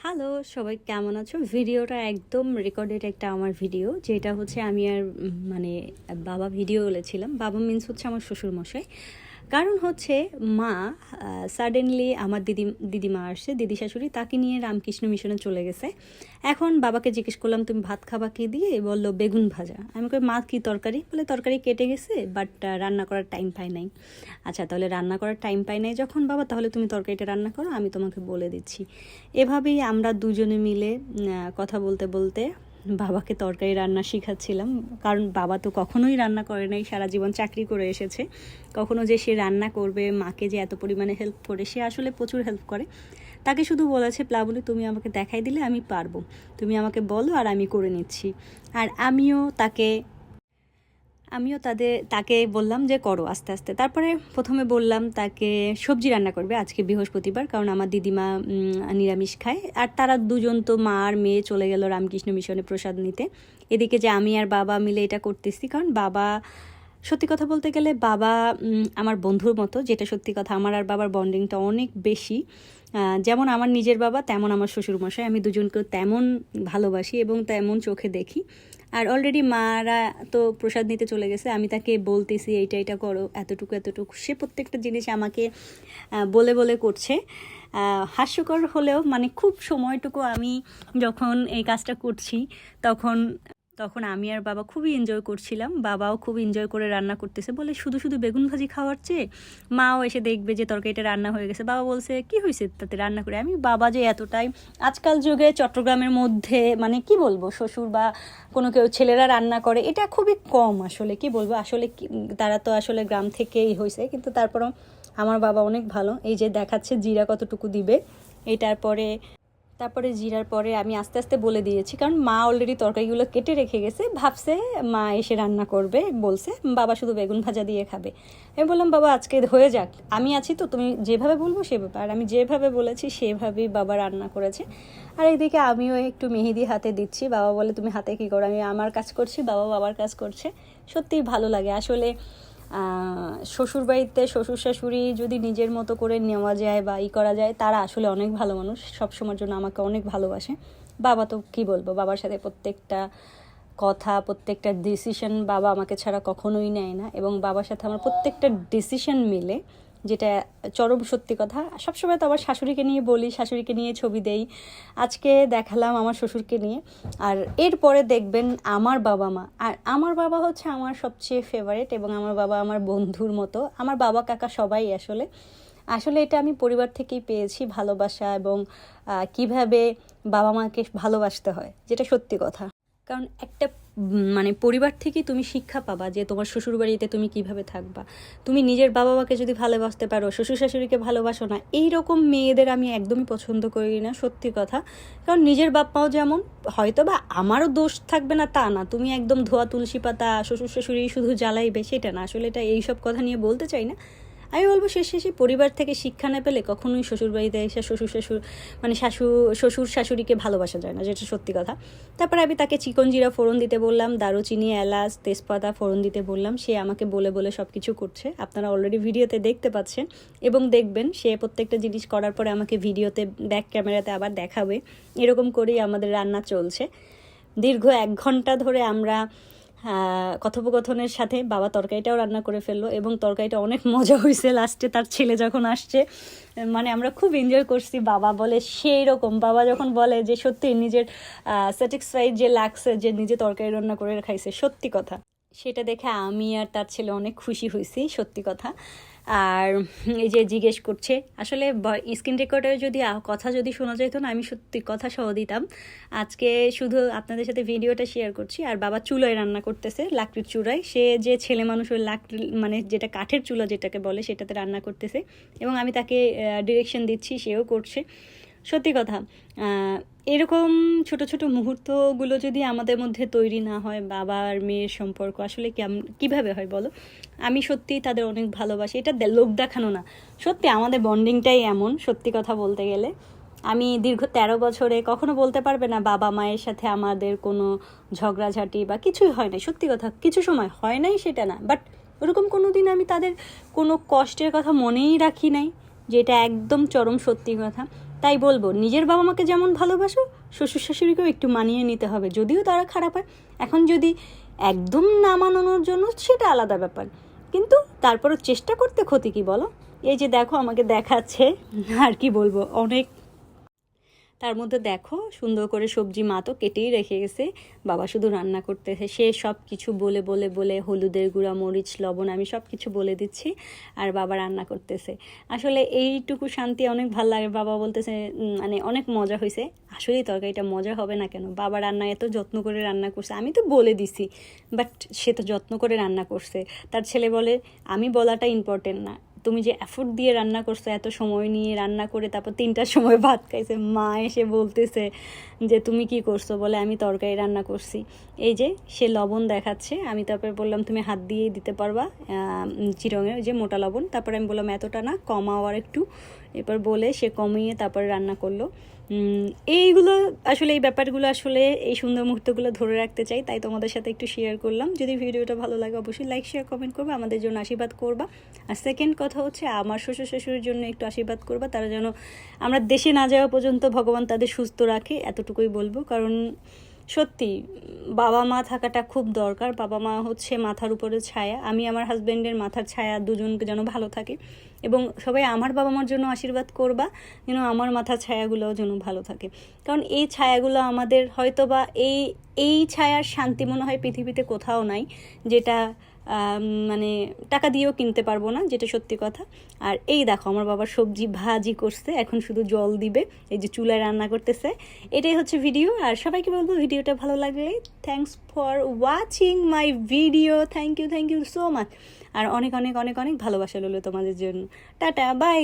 Hello, সবাই কেমন আছো? ভিডিওটা একদম রেকর্ডেড একটা আমার ভিডিও, যেটা হচ্ছে আমি আর মানে বাবা ভিডিও বলেছিলাম। বাবা মিন্স হচ্ছে আমার শ্বশুরমশাই। কারণ হচ্ছে মা সাডেনলি আমার দিদিমা আসছে, দিদি শাশুড়ি, তাকে নিয়ে রামকৃষ্ণ মিশনে চলে গেছে। এখন বাবাকে জিজ্ঞেস করলাম, তুমি ভাত খাবা কি দিয়ে? বললো বেগুন ভাজা। আমি কই মা কি তরকারি? বলে তরকারি কেটে গেছে, বাট রান্না করার টাইম পাই নাই। আচ্ছা, তাহলে রান্না করার টাইম পাই নাই যখন বাবা, তাহলে তুমি তরকারিটা রান্না করো, আমি তোমাকে বলে দিচ্ছি। এভাবেই আমরা দুজনে মিলে কথা বলতে বলতে বাবাকে তরকারি রান্না শিখাচ্ছিলাম। কারণ বাবা তো কখনোই রান্না করে নাই, সারা জীবন চাকরি করে এসেছে। কখনো যে সে রান্না করবে, মাকে যে এত পরিমাণে হেল্প করে, সে আসলে প্রচুর হেল্প করে। তাকে শুধু বলেছে, প্লাবনী তুমি আমাকে দেখাই দিলে আমি পারবো, তুমি আমাকে বলো আর আমি করে নিচ্ছি। আর তাকে বললাম যে করো আস্তে আস্তে। তারপরে প্রথমে বললাম তাকে সবজি রান্না করবে, আজকে বৃহস্পতিবার, কারণ আমার দিদিমা নিরামিষ খায়। আর তারা দুজন তো, মা আর মেয়ে, চলে গেল রামকৃষ্ণ মিশনে প্রসাদ নিতে। এদিকে যে আমি আর বাবা মিলে এটা করতেছি, কারণ বাবা, সত্যি কথা বলতে গেলে বাবা আমার বন্ধুর মতো। যেটা সত্যি কথা, আমার আর বাবার বন্ডিংটা অনেক বেশি। যেমন আমার নিজের বাবা, তেমন আমার শ্বশুরমশাই। আমি দুজনকেও তেমন ভালোবাসি এবং তেমন চোখে দেখি। আর অলরেডি মারা তো প্রসাদ নিতে চলে গেছে, আমি তাকে বলতেছি এইটা এটা করো, এতটুকু এতটুকু। সে প্রত্যেকটা জিনিস আমাকে বলে বলে করছে। হাস্যকর হলেও মানে খুব সময়টুকু আমি যখন এই কাজটা করছি, তখন তখন আমি আর বাবা খুবই এনজয় করছিলাম। বাবাও খুব এনজয় করে রান্না করতেছে। বলে শুধু শুধু বেগুন ভাজি খাওয়ার চেয়ে মাও এসে দেখবে যে তরকারিটা রান্না হয়ে গেছে। বাবা বলছে কি হয়েছে তাতে রান্না করে? আমি বাবা যে এতটাই আজকাল যুগে চট্টগ্রামের মধ্যে, মানে কি বলবো, শ্বশুর বা কোনো কেউ ছেলেরা রান্না করে, এটা খুবই কম। আসলে কি বলবো, আসলে তারা তো আসলে গ্রাম থেকেই হয়েছে, কিন্তু তারপরও আমার বাবা অনেক ভালো। এই যে দেখাচ্ছে জিরা কতটুকু দিবে, এটার পরে তারপরে জিরার পরে আমি আস্তে আস্তে বলে দিয়েছি, কারণ মা অলরেডি তরকারিগুলো কেটে রেখে গেছে, ভাবছে মা এসে রান্না করবে, বলছে বাবা শুধু বেগুন ভাজা দিয়ে খাবে। আমি বললাম বাবা আজকে হয়ে যাক, আমি আছি তো, তুমি যেভাবে বলবো সেভাবে। আর আমি যেভাবে বলেছি সেভাবেই বাবা রান্না করেছে। আর এইদিকে আমিও একটু মেহেদি হাতে দিচ্ছি। বাবা বলে তুমি হাতে কী করো? আমি আমার কাজ করছি, বাবা বাবার কাজ করছে। সত্যিই ভালো লাগে আসলে। শ্বশুরবাড়িতে শ্বশুর শাশুড়ি যদি নিজের মতো করে নেওয়া যায় বা করা যায়, তারা আসলে অনেক ভালো মানুষ, সবসময়ের জন্য আমাকে অনেক ভালোবাসে। বাবা তো কি বলবো, বাবার সাথে প্রত্যেকটা কথা, প্রত্যেকটা ডিসিশন বাবা আমাকে ছাড়া কখনোই নেয় না, এবং বাবার সাথে আমার প্রত্যেকটা ডিসিশন মিলে, যেটা চরম সত্যি কথা। সবসময় তো আবার শাশুড়িকে নিয়ে বলি, শাশুড়িকে নিয়ে ছবি দেই। আজকে দেখালাম আমার শ্বশুরকে নিয়ে। আর এরপরে দেখবেন আমার বাবা মা। আর আমার বাবা হচ্ছে আমার সবচেয়ে ফেভারিট, এবং আমার বাবা আমার বন্ধুর মতো। আমার বাবা কাকা সবাই আসলে আসলে এটা আমি পরিবার থেকেই পেয়েছি, ভালোবাসা, এবং কিভাবে বাবা মাকে ভালোবাসতে হয়, যেটা সত্যি কথা। কারণ একটা মানে পরিবার থেকেই তুমি শিক্ষা পাবা যে তোমার শ্বশুরবাড়িতে তুমি কিভাবে থাকবা। তুমি নিজের বাবা মাকে যদি ভালোবাসতে পারো, শ্বশুর শাশুড়িকে ভালোবাসো না, এই রকম মেয়েদের আমি একদমই পছন্দ করি না, সত্যি কথা। কারণ নিজের বাপ মাও যেমন, হয়তো বা আমারও দোষ থাকবে না তা না, তুমি একদম ধোয়া তুলসী পাতা, শ্বশুর শাশুড়ি শুধু জ্বালাইবে, সেটা না। আসলে এটা এইসব কথা নিয়ে বলতে চাই না। আমি বলবো শেষে পরিবার থেকে শিক্ষা না পেলে কখনোই শ্বশুরবাড়িতে এসে শ্বশুর শাশুড়িকে ভালোবাসা যায় না, যেটা সত্যি কথা। তারপরে আমি তাকে চিকন জিরা ফোড়ন দিতে বললাম, দারুচিনি, এলাচ, তেজপাতা ফোড়ন দিতে বললাম। সে আমাকে বলে বলে সব কিছু করছে, আপনারা অলরেডি ভিডিওতে দেখতে পাচ্ছেন, এবং দেখবেন সে প্রত্যেকটা জিনিস করার পরে আমাকে ভিডিওতে ব্যাক ক্যামেরাতে আবার দেখাবে। এরকম করেই আমাদের রান্না চলছে। দীর্ঘ 1 ঘন্টা ধরে আমরা কথোপকথনের সাথে বাবা তরকারিটাও রান্না করে ফেললো, এবং তরকারিটা অনেক মজা হয়েছে। লাস্টে তার ছেলে যখন আসছে, মানে আমরা খুব এনজয় করছি। বাবা বলে সেই রকম, বাবা যখন বলে যে সত্যি নিজের স্যাটিসফাইড যে লাগছে, যে নিজে তরকারি রান্না করে খাইছে, সত্যি কথা, সেটা দেখে আমি আর তার ছেলে অনেক খুশি হয়েছি, সত্যি কথা। আর এই যে জিজ্ঞেস করছে, আসলে স্ক্রিন রেকর্ডের যদি কথা যদি শোনা যেত না, আমি সত্যি কথা সহ দিতাম। আজকে শুধু আপনাদের সাথে ভিডিওটা শেয়ার করছি। আর বাবা চুলোয় রান্না করতেছে, লাকড়ির চুলায়। সে যে ছেলে মানুষ, ওই লাকড়ি মানে যেটা কাঠের চুলা যেটাকে বলে, সেটাতে রান্না করতেছে, এবং আমি তাকে ডিরেকশন দিচ্ছি, সেও করছে। সত্যি কথা, এরকম ছোট ছোট মুহূর্তগুলো যদি আমাদের মধ্যে তৈরি না হয়, বাবা আর মেয়ের সম্পর্ক আসলে কিভাবে হয় বলো? আমি সত্যি তাদের অনেক ভালোবাসি, এটা লোক দেখানো না, সত্যি আমাদের বন্ডিংটাই এমন, সত্যি কথা বলতে গেলে। আমি দীর্ঘ 13 বছরে কখনো বলতে পারবে না বাবা মায়ের সাথে আমাদের কোনো ঝগড়াঝাটি বা কিছুই হয় নাই, সত্যি কথা। কিছু সময় হয় নাই সেটা না, বাট ওরকম কোনো দিন আমি তাদের কোনো কষ্টের কথা মনেই রাখি নাই, যেটা একদম চরম সত্যি কথা। তাই বলবো নিজের বাবা মাকে যেমন ভালোবাসো শ্বশুর শাশুড়িকেও একটু মানিয়ে নিতে হবে, যদিও তারা খারাপ হয়। এখন যদি একদম না মানানোর জন্য সেটা আলাদা ব্যাপার, কিন্তু তারপরও চেষ্টা করতে ক্ষতি কি বলো? এই যে দেখো আমাকে দেখাচ্ছে, আর কি বলবো, অনেক। তার মধ্যে দেখো সুন্দর করে সবজি মা তো কেটেই রেখে গেছে, বাবা শুধু রান্না করতেছে। সে সব কিছু বলে বলে বলে হলুদের গুঁড়া, মরিচ, লবণ আমি সব কিছু বলে দিচ্ছি, আর বাবা রান্না করতেছে। আসলে এইটুকু শান্তি অনেক ভালো লাগে। বাবা বলতেছে মানে অনেক মজা হয়েছে। আসলেই তরকারিটা মজা হবে না কেন? বাবা রান্না এত যত্ন করে রান্না করছে, আমি তো বলে দিছি, বাট সে তো যত্ন করে রান্না করছে। তার ছেলে বলে আমি বলাটা ইম্পর্টেন্ট না, তুমি যে এফোর্ট দিয়ে রান্না করছো, এত সময় নিয়ে রান্না করে তারপর 3টার সময় ভাত খাইছে। মা এসে বলতেছে যে তুমি কি করছো? বলে আমি তরকারি রান্না করছি। এই যে সে লবণ দেখাচ্ছে, আমি তারপরে বললাম তুমি হাত দিয়েই দিতে পারবা চিরঙের যে মোটা লবণ। তারপরে আমি বললাম এতটা না, কমাও আর একটু। এরপর বলে সে কমিয়ে তারপরে রান্না করলো। এইগুলো আসলে, এই ব্যাপারগুলো আসলে, এই সুন্দর মুহূর্তগুলো ধরে রাখতে চাই, তাই তোমাদের সাথে একটু শেয়ার করলাম। যদি ভিডিওটা ভালো লাগে অবশ্যই লাইক, শেয়ার, কমেন্ট করবা, আমাদের জন্য আশীর্বাদ করবা। আর সেকেন্ড কথা হচ্ছে আমার শ্বশুর শাশুড়ির জন্য একটু আশীর্বাদ করবা, তারা যেন আমরা দেশে না যাওয়া পর্যন্ত ভগবান তাদের সুস্থ রাখে, এতটুকুই বলবো। কারণ সত্যি বাবা মা থাকাটা খুব দরকার। বাবা মা হচ্ছে মাথার উপরে ছায়া। আমি আমার হাজব্যান্ডের মাথার ছায়া, দুজনকে যেন ভালো থাকে। এবং সবাই আমার বাবা মার জন্য আশীর্বাদ করবা, যেন আমার মাথার ছায়াগুলোও যেন ভালো থাকে। কারণ এই ছায়াগুলো আমাদের হয়তো বা এই ছায়ার শান্তি মনে হয় পৃথিবীতে কোথাও নাই, যেটা মানে টাকা দিয়েও কিনতে পারবো না, যেটা সত্যি কথা। আর এই দেখো আমার বাবার সবজি ভাজি করছে, এখন শুধু জল দিবে, এই যে চুলায় রান্না করতেছে। এটাই হচ্ছে ভিডিও। আর সবাইকে বলবো ভিডিওটা ভালো লাগলে thanks for watching my video, thank you so much. আর অনেক অনেক অনেক অনেক ভালোবাসা রইলো তোমাদের জন্য। Tata, by.